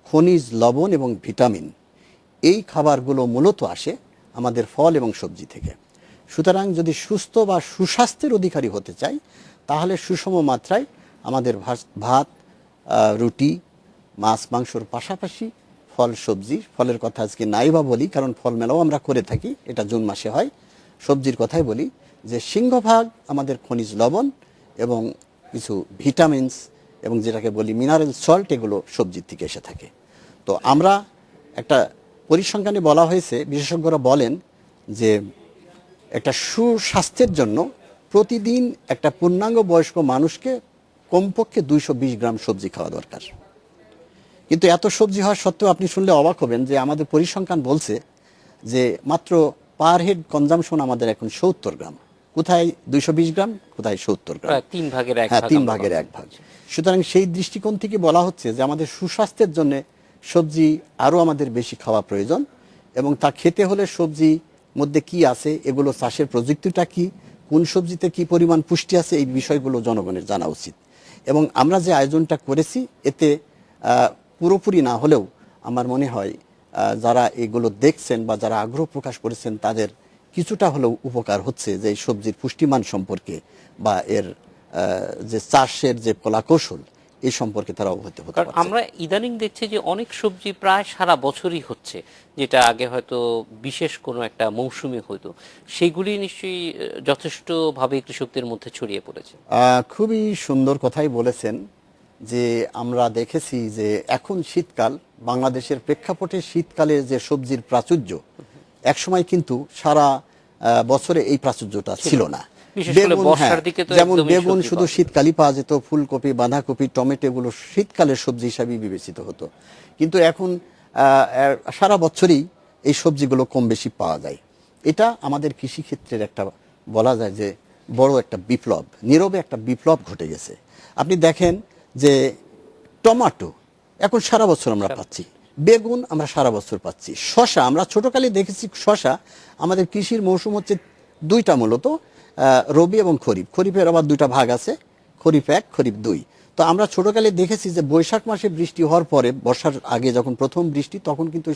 খনিজ, লবণ এবং ভিটামিন, এই খাবারগুলো মূলত আসে আমাদের ফল এবং সবজি থেকে। সুতরাং যদি সুস্থ বা সুস্বাস্থ্যের অধিকারী হতে চাই তাহলে সুষম মাত্রায় আমাদের ভাত, রুটি, মাছ মাংসর পাশাপাশি ফল সবজি, ফলের কথা আজকে নাই বা বলি কারণ ফল মেলাও আমরা করে থাকি, এটা জুন মাসে হয়। সবজির কথাই বলি যে সিংহভাগ আমাদের খনিজ লবণ এবং কিছু ভিটামিনস এবং যেটাকে বলি মিনারেল সল্ট, এগুলো সবজির থেকে এসে থাকে। তো আমরা একটা পরিসংখ্যানে বলা হয়েছে, বিশেষজ্ঞরা বলেন যে একটা সুস্বাস্থ্যের জন্য প্রতিদিন একটা পূর্ণাঙ্গ বয়স্ক মানুষকে কমপক্ষে 220 গ্রাম সবজি খাওয়া দরকার। কিন্তু এত সবজি হওয়া সত্ত্বেও আপনি শুনলে অবাক হবেন যে আমাদের পরিসংখ্যান বলছে যে মাত্র পার হেড কনজামশন আমাদের এখন 70 গ্রাম। কোথায় 220 গ্রাম, কোথায় 70 গ্রাম, 3 ভাগের 1 হ্যাঁ, ভাগ 3 ভাগের 1 ভাগ। সুতরাং সেই দৃষ্টিকোণ থেকে বলা হচ্ছে যে আমাদের সুস্বাস্থ্যের জন্য সবজি আরও আমাদের বেশি খাওয়া প্রয়োজন, এবং তা খেতে হলে সবজি মধ্যে কি আছে, এগুলো চাষের প্রযুক্তিটা কি, কোন সবজিতে কি পরিমাণ পুষ্টি আছে, এই বিষয়গুলো জনগণের জানা উচিত। এবং আমরা যে আয়োজনটা করেছি এতে পুরোপুরি না হলেও আমার মনে হয় যারা এগুলো দেখছেন বা যারা আগ্রহ প্রকাশ করেছেন তাদের কিছুটা হলেও উপকার হচ্ছে যে এই সবজির পুষ্টিমান সম্পর্কে বা এর যে চাষের যে কলাকৌশল এই সম্পর্কে তারা অবগত হতে পারছে। আমরা ইদানিং দেখছি যে অনেক সবজি প্রায় সারা বছরই হচ্ছে, যেটা আগে হয়তো বিশেষ কোনো একটা মৌসুমে হতো, সেগুলি নিশ্চয়ই যথেষ্টভাবে কৃষকদের মধ্যে ছড়িয়ে পড়েছে। খুবই সুন্দর কথাই বলেছেন যে আমরা দেখেছি যে এখন শীতকাল, বাংলাদেশের প্রেক্ষাপটে শীতকালে যে সবজির প্রাচুর্য, একসময় কিন্তু সারা বছরে এই প্রাচুর্যটা ছিল না। যেমন বেগুন শুধু শীতকালই পাওয়া যেত, ফুলকপি, বাঁধাকপি, টমেটো এগুলো শীতকালের সবজি হিসাবে বিবেচিত হতো। কিন্তু এখন সারা বছরই এই সবজিগুলো কম বেশি পাওয়া যায়। এটা আমাদের কৃষিক্ষেত্রের একটা বলা যায় যে বড় একটা বিপ্লব, নীরবে একটা বিপ্লব ঘটে গেছে। আপনি দেখেন যে টমেটো এখন সারা বছর আমরা পাচ্ছি, বেগুন আমরা সারা বছর পাচ্ছি, শশা আমরা ছোটকালে দেখেছি। শশা আমাদের কৃষির মৌসুম হচ্ছে 2টা মূলত, রবি এবং খরিফ। খরিফের আবার 2টা ভাগ আছে, খরিফ 1, খরিফ 2। তো আমরা ছোটকালে দেখেছি যে বৈশাখ মাসে বৃষ্টি হওয়ার পরে, বর্ষার আগে যখন প্রথম বৃষ্টি, তখন কিন্তু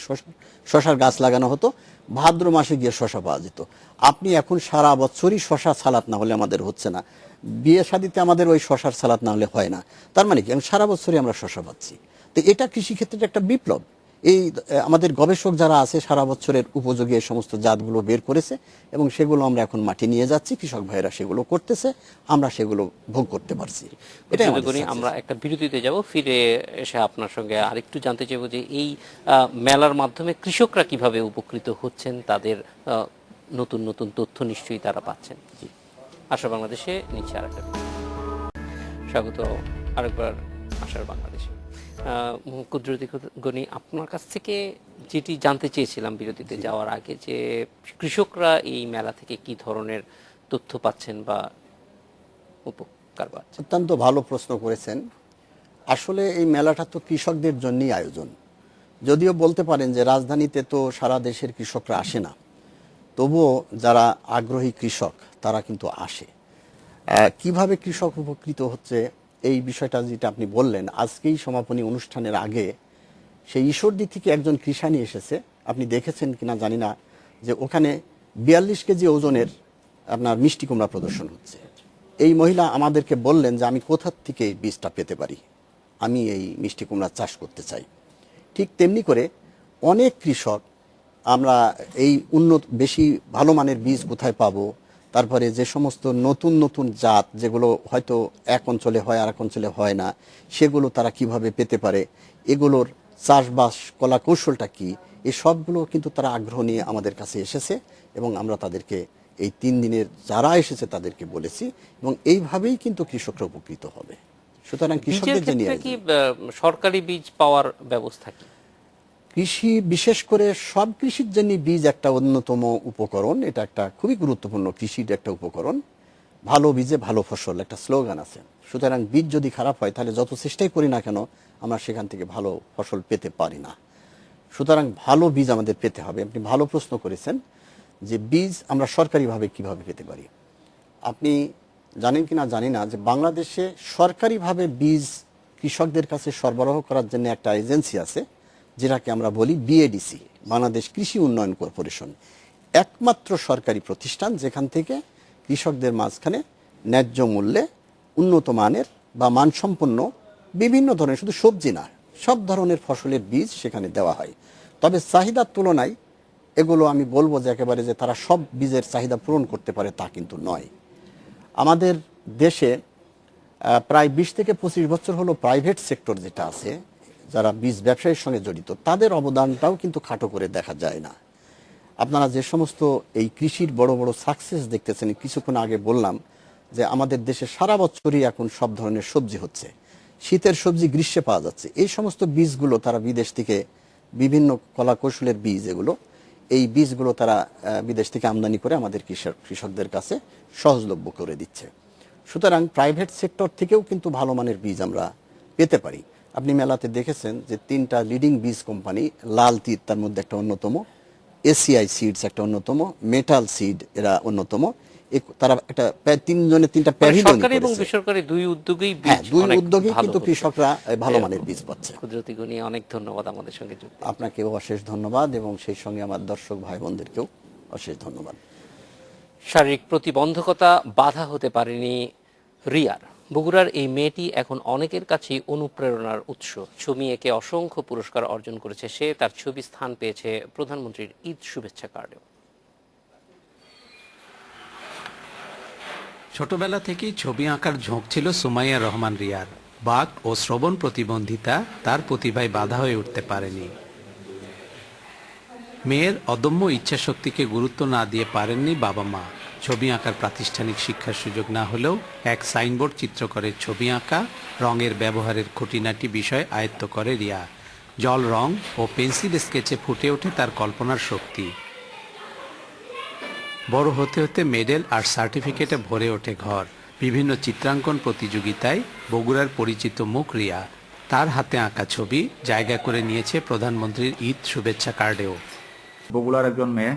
শশার গাছ লাগানো হতো, ভাদ্র মাসে গিয়ে শশা পাওয়া যেত। আপনি এখন সারা বছরই শশা সালাদ না হলে আমাদের হচ্ছে না, বিয়ে শাদিতে আমাদের ওই শশার সালাদ না হলে হয় না। তার মানে কি সারা বছরই আমরা শশা পাচ্ছি। তো এটা কৃষিক্ষেত্রে একটা বিপ্লব। এই আমাদের গবেষক যারা আছে সারা বছরের উপযোগী এই সমস্ত জাতগুলো বের করেছে এবং সেগুলো আমরা এখন মাঠে নিয়ে যাচ্ছি, কৃষক ভাইরা সেগুলো করতেছে, আমরা সেগুলো ভোগ করতে পারছি। এটাই আমরা একটা বিরতিতে যাব, ফিরে এসে আপনার সঙ্গে আরেকটু জানতে চাইবো যে এই মেলার মাধ্যমে কৃষকরা কিভাবে উপকৃত হচ্ছেন, তাদের নতুন নতুন তথ্য নিশ্চয়ই তারা পাচ্ছেন। আশা বাংলাদেশে নিচ্ছে আরেকটা স্বাগত আরেকবার আশার বাংলাদেশে। কুদরতি গনি, আপনার কাছ থেকে যেটি জানতে চেয়েছিলাম বিরতিতে যাওয়ার আগে, যে কৃষকরা এই মেলা থেকে কি ধরনের তথ্য পাচ্ছেন বা উপকার পাচ্ছেন? অত্যন্ত ভালো প্রশ্ন করেছেন। আসলে এই মেলাটা তো কৃষকদের জন্যই আয়োজন। যদিও বলতে পারেন যে রাজধানীতে তো সারা দেশের কৃষকরা আসে না, তবুও যারা আগ্রহী কৃষক তারা কিন্তু আসে। কিভাবে কৃষক উপকৃত হচ্ছে এই বিষয়টা যেটা আপনি বললেন, আজকেই সমাপনী অনুষ্ঠানের আগে সেই ঈশ্বরদী থেকে একজন কৃষানি এসেছে, আপনি দেখেছেন কিনা জানি না, যে ওখানে 42 কেজি ওজনের আপনার মিষ্টি কুমড়া প্রদর্শন হচ্ছে। এই মহিলা আমাদেরকে বললেন যে আমি কোথা থেকে এই বীজটা পেতে পারি, আমি এই মিষ্টি কুমড়া চাষ করতে চাই। ঠিক তেমনি করে অনেক কৃষক আমরা এই বেশি ভালো মানের বীজ কোথায় পাবো, তারপরে যে সমস্ত নতুন নতুন জাত যেগুলো হয়তো এক অঞ্চলে হয় আর এক অঞ্চলে হয় না, সেগুলো তারা কিভাবে পেতে পারে, এগুলোর চাষবাস কলা কৌশলটা কি, এই সবগুলো কিন্তু তারা আগ্রহ নিয়ে আমাদের কাছে এসেছে এবং আমরা তাদেরকে এই 3 দিনের যারা এসেছে তাদেরকে বলেছি, এবং এইভাবেই কিন্তু কৃষকরা উপকৃত হবে। সুতরাং কৃষকদের জন্য কি সরকারি বীজ পাওয়ার ব্যবস্থা কি? কৃষি, বিশেষ করে সব কৃষির জন্য বীজ একটা অন্যতম উপকরণ, এটা একটা খুবই গুরুত্বপূর্ণ কৃষির একটা উপকরণ। ভালো বীজে ভালো ফসল একটা স্লোগান আছে। সুতরাং বীজ যদি খারাপ হয় তাহলে যত চেষ্টাই করি না কেন আমরা সেখান থেকে ভালো ফসল পেতে পারি না। সুতরাং ভালো বীজ আমাদের পেতে হবে। আপনি ভালো প্রশ্ন করেছেন যে বীজ আমরা সরকারিভাবে কিভাবে পেতে পারি। আপনি জানেন কিনা জানি না যে বাংলাদেশে সরকারিভাবে বীজ কৃষকদের কাছে সরবরাহ করার জন্য একটা এজেন্সি আছে, যেটাকে আমরা বলি বিএডিসি, বাংলাদেশ কৃষি উন্নয়ন কর্পোরেশন। একমাত্র সরকারি প্রতিষ্ঠান যেখান থেকে কৃষকদের মাঝখানে ন্যায্য মূল্যে উন্নত মানের বা মানসম্পন্ন বিভিন্ন ধরনের, শুধু সবজি না, সব ধরনের ফসলের বীজ সেখানে দেওয়া হয়। তবে চাহিদার তুলনায় এগুলো আমি বলবো যে একেবারে যে তারা সব বীজের চাহিদা পূরণ করতে পারে তা কিন্তু নয়। আমাদের দেশে প্রায় 20 থেকে 25 বছর হলো প্রাইভেট সেক্টর যেটা আছে, যারা বীজ ব্যবসায়ীর সঙ্গে জড়িত, তাদের অবদানটাও কিন্তু খাটো করে দেখা যায় না। আপনারা যে সমস্ত এই কৃষির বড় বড় সাকসেস দেখতেছেন, কিছুক্ষণ আগে বললাম যে আমাদের দেশে সারা বছরই এখন সব ধরনের সবজি হচ্ছে, শীতের সবজি গ্রীষ্মে পাওয়া যাচ্ছে। এই সমস্ত বীজগুলো তারা বিদেশ থেকে বিভিন্ন কলা কৌশলের বীজ, এগুলো এই বীজগুলো তারা বিদেশ থেকে আমদানি করে আমাদের কৃষকদের কাছে সহজলভ্য করে দিচ্ছে। সুতরাং প্রাইভেট সেক্টর থেকেও কিন্তু ভালো মানের বীজ আমরা পেতে পারি। আপনি মেলাতে দেখেছেন যে 3টা লিডিং বীজ কোম্পানি, লাল তীর তার মধ্যে একটা অন্যতম, এসিআই সিডস একটা অন্যতম, মেটাল সিড এরা অন্যতম। তারা একটা প্রায় 3 জনে 3টা প্যাভিলিয়ন সরকারি এবং বেসরকারি দুই উদ্যোগেই দুই উদ্যোগেই কিন্তু কৃষকরা ভালো মানের বীজ পাচ্ছে। কুদরতি গনি, অনেক ধন্যবাদ আমাদের সঙ্গে যুক্ত। আপনাকেও অশেষ ধন্যবাদ এবং সেই সঙ্গে আমার দর্শক ভাই বোনদেরকেও অশেষ ধন্যবাদ। শারীরিক প্রতিবন্ধকতা বাধা হতে পারেনি রিয়ার। বগুড়ার এই মেয়েটি এখন অনেকের কাছেই অনুপ্রেরণার উৎস। ছবি এঁকে অসংখ্য পুরস্কার অর্জন করেছে সে। তার ছবি স্থান পেয়েছে প্রধানমন্ত্রীর ঈদ শুভেচ্ছা কার্ডেও। ছোটবেলা থেকেই ছবি আঁকার ঝোঁক ছিল সুমাইয়া রহমান রিয়ার। বাক ও শ্রবণ প্রতিবন্ধিতা তার প্রতিভায় বাধা হয়ে উঠতে পারেনি। মেয়ের অদম্য ইচ্ছাশক্তিকে গুরুত্ব না দিয়ে পারেননি বাবা মা। ছবি আঁকার প্রাতিষ্ঠানিক শিক্ষার সুযোগ না হলেও এক সাইনবোর্ড চিত্রকরের ছবি আঁকা, রঙের ব্যবহারের খুঁটিনাটি বিষয় আয়ত্ত করে রিয়া। জল রং ও পেন্সিল স্কেচে ফুটে ওঠে তার কল্পনার শক্তি। বড় হতে হতে মেডেল আর সার্টিফিকেটে ভরে ওঠে ঘর। বিভিন্ন চিত্রাঙ্কন প্রতিযোগিতায় বগুড়ার পরিচিত মুখ রিয়া। তার হাতে আঁকা ছবি জায়গা করে নিয়েছে প্রধানমন্ত্রীর ঈদ শুভেচ্ছা কার্ডেও। বগুড়ার একজন মেয়ে,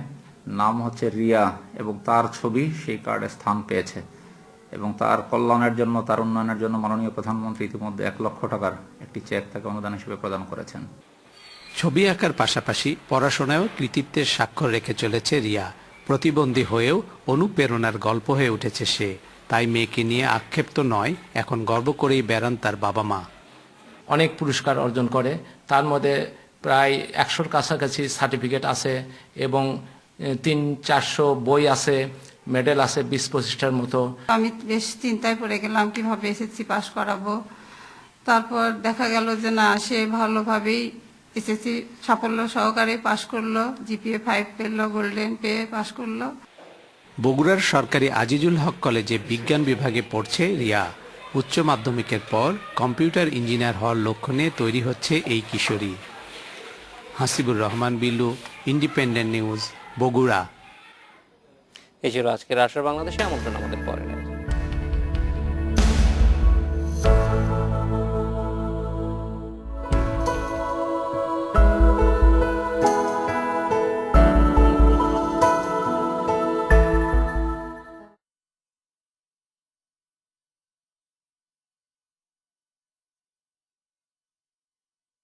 নাম হচ্ছে রিয়া, এবং তার ছবি সেই কার্ডে স্থান পেয়েছে এবং তার কল্যাণের জন্য, তার উন্নয়নের জন্য মাননীয় প্রধানমন্ত্রী ইতিমধ্যে 1 লক্ষ টাকার একটি চেক তাকে অনুদান হিসেবে প্রদান করেছেন। ছবি আঁকার পাশাপাশি পড়াশোনায়ও কৃতিত্বের স্বাক্ষর রেখে চলেছে রিয়া। প্রতিবন্ধী হয়েও অনুপ্রেরণার গল্প হয়ে উঠেছে সে। তাই মেয়েকে নিয়ে আক্ষেপ তো নয়, এখন গর্ব করেই বেড়ান তার বাবা মা। অনেক পুরস্কার অর্জন করে, তার মধ্যে প্রায় 100-র কাছাকাছি সার্টিফিকেট আছে এবং 300-400 বই আছে, মেডেল আছে 20-25টার মতো। আমি বেশ চিন্তায় পড়ে গেলাম কিভাবে এসএসসি পাস করাবো। তারপর দেখা গেল যে না, সে ভালোভাবেই এসএসসি সাফল্য সহকারে পাশ করলো, জিপিএ 5 পেল, গোল্ডেন পেয়ে পাশ করলো। বগুড়ার সরকারি আজিজুল হক কলেজে বিজ্ঞান বিভাগে পড়ছে রিয়া। উচ্চ মাধ্যমিকের পর কম্পিউটার ইঞ্জিনিয়ার হওয়ার লক্ষ্য নিয়ে তৈরি হচ্ছে এই কিশোরী। Hasibur Rahman Billu, independent news, Bogura. এই ছিল আজকের আশার বাংলাদেশে। আমন্ত্রণ আমাদের পরে।